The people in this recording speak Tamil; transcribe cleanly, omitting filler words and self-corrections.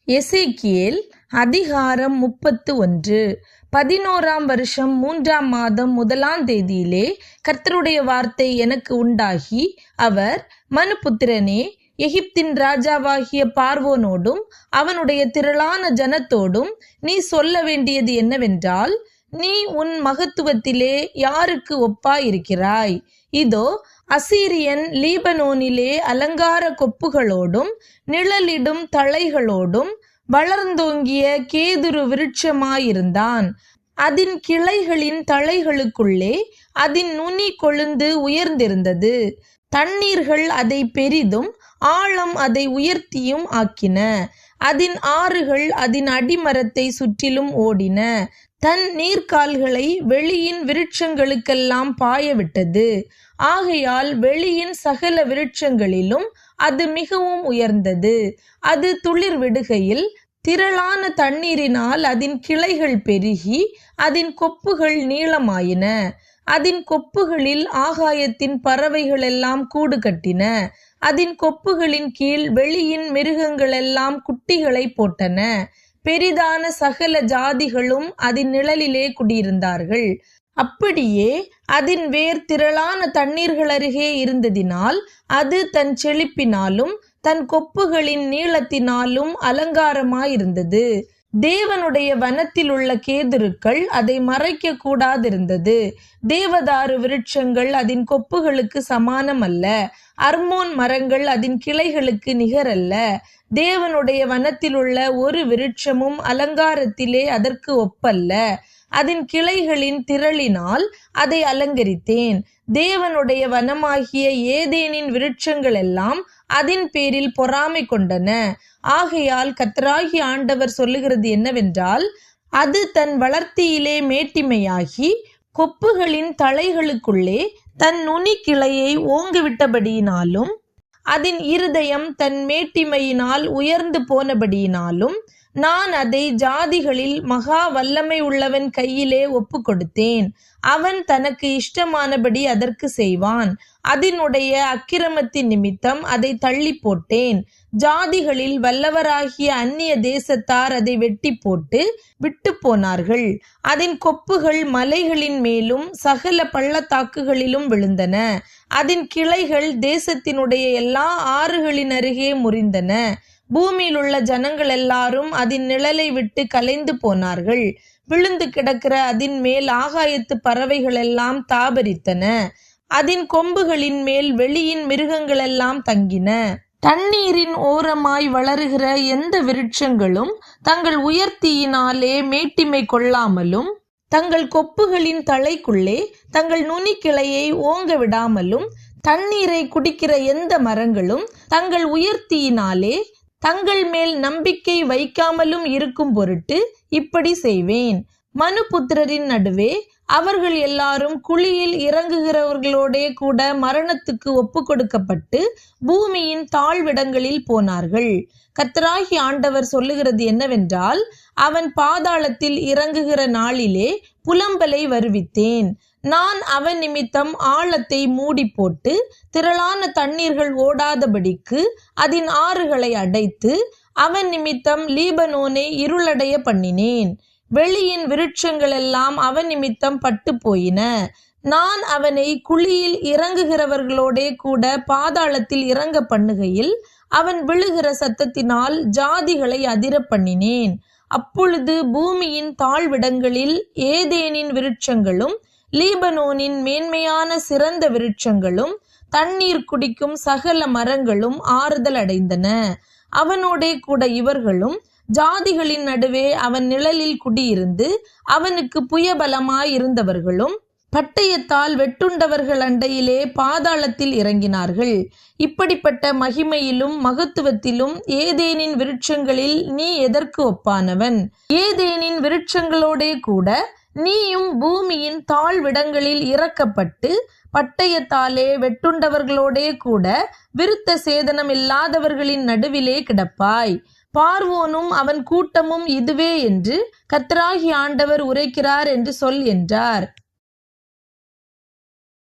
எசேக்கியேல் அதிகாரம் 31. 11ஆம் வருஷம் 3ஆம் மாதம் 1ஆம் தேதியிலே கர்த்தருடைய வார்த்தை எனக்கு உண்டாகி, அவர், மனுபுத்திரனே, எகிப்தின் ராஜாவாகிய பார்வோனோடும் அவனுடைய திரளான ஜனத்தோடும் நீ சொல்ல வேண்டியது என்னவென்றால், நீ உன் மகத்துவத்திலே யாருக்கு ஒப்பாயிருக்கிறாய்? இதோ, அசீரியன் லீபனோனிலே அலங்கார கொப்புகளோடும் நிழலிடும் தழைகளோடும் வளர்ந்தோங்கிய கேதுரு விருட்சமாயிருந்தான். அதன் கிளைகளின் தழைகளுக்குள்ளே அதன் நுனி கொழுந்து உயர்ந்திருந்தது. தண்ணீர்கள் அதை பெரிதும் ஆழம் அதை உயர்த்தியும் ஆக்கின. அதன் ஆறுகள் அதன் அடிமரத்தை சுற்றிலும் ஓடின. தன் நீர்க்கால்களை வெளியின் விருட்சங்களுக்கெல்லாம் பாயவிட்டது. ஆகையால் வெளியின் சகல விருட்சங்களிலும் அது மிகவும் உயர்ந்தது. அது துளிர் விடுகையில் திரளான தண்ணீரினால் அதன் கிளைகள் பெருகி அதன் கொப்புகள் நீளமாயின. அதன் கொப்புகளில் ஆகாயத்தின் பறவைகளெல்லாம் கூடு கட்டின. அதன் கொப்புகளின் கீழ் வெளியின் மிருகங்களெல்லாம் குட்டிகளை போட்டன. பெரிதான சகல ஜாதிகளும் அதன் நிழலிலே குடியிருந்தார்கள். அப்படியே அதன் வேர் திரளான தண்ணீர்கள் அருகே இருந்ததினால் அது தன் செழிப்பினாலும் தன் கொப்புகளின் நீளத்தினாலும் அலங்காரமாயிருந்தது. தேவனுடைய வனத்தில் உள்ள கேதுருக்கள் அதை மறைக்க கூடாதிருந்தது. தேவதாரு விருட்சங்கள் அதன் கொப்புகளுக்கு சமானமல்ல. அர்மோன் மரங்கள் அதன் கிளைகளுக்கு நிகரல்ல. தேவனுடைய வனத்தில் உள்ள ஒரு விருட்சமும் அலங்காரத்திலே அதற்கு ஒப்பல்ல. அதன் கிளைகளின் திரளினால் அதை அலங்கரித்தேன். தேவனுடைய வனமாகிய ஏதேனின் விருட்சங்கள் எல்லாம் அதன் பேரில் பொறாமை கொண்டன. ஆகையால் கர்த்தராகிய ஆண்டவர் சொல்லுகிறது என்னவென்றால், அது தன் வளர்த்தியிலே மேட்டிமையாகி கொப்புகளின் தழைகளுக்குள்ளே தன் நுனி கிளையை ஓங்கிவிட்டபடியினாலும் அதன் இருதயம் தன் மேட்டிமையினால் உயர்ந்து போனபடியினாலும் நான் அதை ஜாதிகளில் மகா வல்லமை உள்ளவன் கையிலே ஒப்பு கொடுத்தேன். அவன் தனக்கு இஷ்டமானபடி அதற்கு செய்வான். அதனுடைய அக்கிரமத்தின் நிமித்தம் அதை தள்ளி போட்டேன். ஜாதிகளில் வல்லவராகிய அந்நிய தேசத்தார் அதை வெட்டி போட்டு விட்டு போனார்கள். அதன் கொப்புகள் மலைகளின் மேலும் சகல பள்ளத்தாக்குகளிலும் விழுந்தன. அதன் கிளைகள் தேசத்தினுடைய எல்லா ஆறுகளின் அருகே முறிந்தன. பூமியில் உள்ள ஜனங்கள் எல்லாரும் அதன் நிழலை விட்டு கலைந்து போனார்கள். விழுந்து கிடக்கிற அதன் மேல் ஆகாயத்து பறவைகள் எல்லாம் தாபரித்தன. அதன் கொம்புகளின் மேல் வெளியின் மிருகங்களெல்லாம் தங்கின. தண்ணீரின் ஓரமாய் வளருகிற எந்த விருட்சங்களும் தங்கள் உயர்த்தியினாலே மேட்டிமை கொள்ளாமலும் தங்கள் கொப்புகளின் தழைக்குள்ளே தங்கள் நுனி கிளையை ஓங்க விடாமலும் தண்ணீரை குடிக்கிற எந்த மரங்களும் தங்கள் உயர்த்தியினாலே தங்கள் மேல் நம்பிக்கை வைக்காமலும் இருக்கும் பொருட்டு இப்படி செய்வேன். மனுபுத்திரரின் நடுவே அவர்கள் எல்லாரும் குழியில் இறங்குகிறவர்களோடே கூட மரணத்துக்கு ஒப்பு கொடுக்கப்பட்டு பூமியின் தாழ்விடங்களில் போனார்கள். கர்த்தராகிய ஆண்டவர் சொல்லுகிறது என்னவென்றால், அவன் பாதாளத்தில் இறங்குகிற நாளிலே புலம்பலை வருவித்தேன். நான் அவன் நிமித்தம் ஆழத்தை மூடி போட்டு திரளான தண்ணீர்கள் ஓடாதபடிக்கு அதன் ஆறுகளை அடைத்து அவன் நிமித்தம் லீபனோனை இருளடைய பண்ணினேன். வெளியின் விருட்சங்கள் எல்லாம் அவன் நிமித்தம் பட்டு போயின. நான் அவனை குழியில் இறங்குகிறவர்களோடே கூட பாதாளத்தில் இறங்க பண்ணுகையில் அவன் விழுகிற சத்தத்தினால் ஜாதிகளை அதிர பண்ணினேன். அப்பொழுது பூமியின் தாழ்விடங்களில் ஏதேனின் விருட்சங்களும் லீபனோனின் மேன்மையான சிறந்த விருட்சங்களும் தண்ணீர் குடிக்கும் சகல மரங்களும் ஆறுதல் அடைந்தன. அவனோடே கூட இவர்களும் ஜாதிகளின் நடுவே அவன் நிழலில் குடியிருந்து அவனுக்கு புயபலமாயிருந்தவர்களும் பட்டயத்தால் வெட்டுண்டவர்கள் அண்டையிலே பாதாளத்தில் இறங்கினார்கள். இப்படிப்பட்ட மகிமையிலும் மகத்துவத்திலும் ஏதேனின் விருட்சங்களில் நீ எதற்கு ஒப்பானவன்? ஏதேனின் விருட்சங்களோடே கூட நீயும் பூமியின் தாழ்விடங்களில் இறக்கப்பட்டு பட்டயத்தாலே வெட்டுண்டவர்களோடே கூட விருத்த சேதனம் இல்லாதவர்களின் நடுவிலே கிடப்பாய். பார்வோனும் அவன் கூட்டமும் இதுவே என்று கர்த்தராகிய ஆண்டவர் உரைக்கிறார் என்று சொல் என்றார்.